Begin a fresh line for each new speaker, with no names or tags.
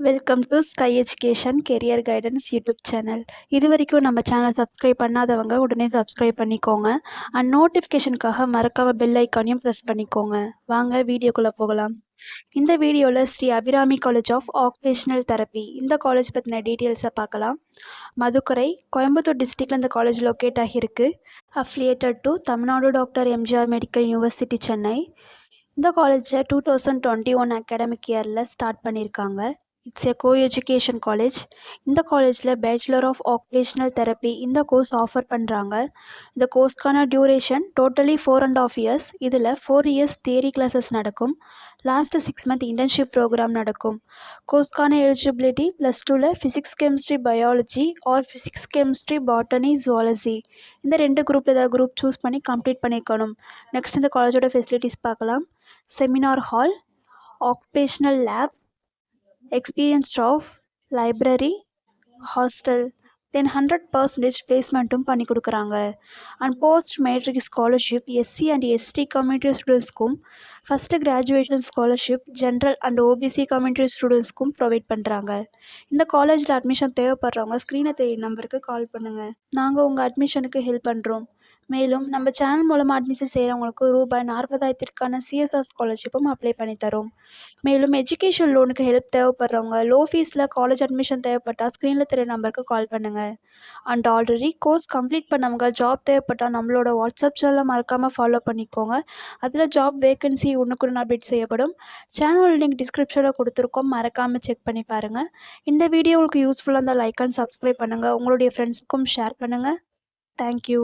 Welcome to sky education career guidance YouTube channel. இது வரைக்கும் நம்ம சேனல் சப்ஸ்கிரைப் பண்ணாதவங்க உடனே சப்ஸ்கிரைப் பண்ணிக்கோங்க. அண்ட் நோட்டிஃபிகேஷனுக்காக மறக்காம பெல் ஐக்கானையும் ப்ரெஸ் பண்ணிக்கோங்க. வாங்க வீடியோக்குள்ளே போகலாம். இந்த வீடியோவில் Shri Abirami college of occupational therapy இந்த காலேஜ் பற்றின டீட்டெயில்ஸை பார்க்கலாம். மதுக்கரை, கோயம்புத்தூர் டிஸ்ட்ரிக்டில் இந்த காலேஜ் லொக்கேட் ஆகியிருக்கு. Affiliated to Tamil Nadu doctor MGR medical university Chennai. இந்த காலேஜை 2021 அகாடமிக் இயரில் ஸ்டார்ட் பண்ணியிருக்காங்க. It's a coeducation college. இந்த காலேஜில் பேச்சுலர் ஆஃப் ஆக்குபேஷனல் தெரப்பி இந்த கோர்ஸ் ஆஃபர் பண்ணுறாங்க. இந்த கோர்ஸ்க்கான டியூரேஷன் டோட்டலி 4.5 இயர்ஸ். இதில் 4 இயர்ஸ் தியரி கிளாஸஸ் நடக்கும். லாஸ்ட்டு 6 மந்த் இன்டர்ன்ஷிப் ப்ரோக்ராம் நடக்கும். கோர்ஸ்க்கான எலிஜிபிலிட்டி +2ல் physics chemistry biology or physics chemistry botany zoology இந்த 2 குரூப்பில் ஏதாவது குரூப் சூஸ் பண்ணி கம்ப்ளீட் பண்ணிக்கணும். நெக்ஸ்ட் இந்த காலேஜோட ஃபெசிலிட்டிஸ் பார்க்கலாம். Seminar hall, occupational lab, experience staff, library, hostel, then 100% பிளேஸ்மெண்ட்டும் பண்ணி கொடுக்குறாங்க. And post matric scholarship SC and ST community ஸ்டூடெண்ட்ஸ்க்கும், first graduation scholarship general and OBC community ஸ்டூடெண்ட்ஸ்க்கும் ப்ரொவைட் பண்ணுறாங்க. இந்த காலேஜில் அட்மிஷன் தேவைப்படுறவங்க ஸ்க்ரீனை தெரிய நம்பருக்கு கால் பண்ணுங்கள். நாங்கள் உங்கள் அட்மிஷனுக்கு ஹெல்ப் பண்ணுறோம். மேலும் நம்ம சேனல் மூலமாக அட்மிஷன் செய்கிறவங்களுக்கு ரூபாய் 40,000க்கான சிஎஸ்ஆர் ஸ்காலர்ஷிப்பும் அப்ளை பண்ணி தரோம். மேலும் எஜுகேஷன் லோனுக்கு ஹெல்ப் தேவைப்படுறவங்க லோ ஃபீஸில் காலேஜ் அட்மிஷன் தேவைப்பட்டால் ஸ்க்ரீனில் தெரிய நம்பருக்கு கால் பண்ணுங்கள். அண்ட் ஆல்ரெடி கோர்ஸ் கம்ப்ளீட் பண்ணவங்க ஜாப் தேவைப்பட்டால் நம்மளோட வாட்ஸ்அப் சேனலை மறக்காமல் ஃபாலோ பண்ணிக்கோங்க. அதில் ஜாப் வேகன்சி உடனுக்குடன் அப்டேட் செய்யப்படும். சேனல் லிங்க் டிஸ்கிரிப்ஷனில் கொடுத்துருக்கோம், மறக்காமல் செக் பண்ணி பாருங்கள். இந்த வீடியோ உங்களுக்கு யூஸ்ஃபுல்லாக இருந்தால் லைக் அண்ட் சப்ஸ்கிரைப் பண்ணுங்கள். உங்களுடைய ஃப்ரெண்ட்ஸுக்கும் ஷேர் பண்ணுங்கள். தேங்க்யூ.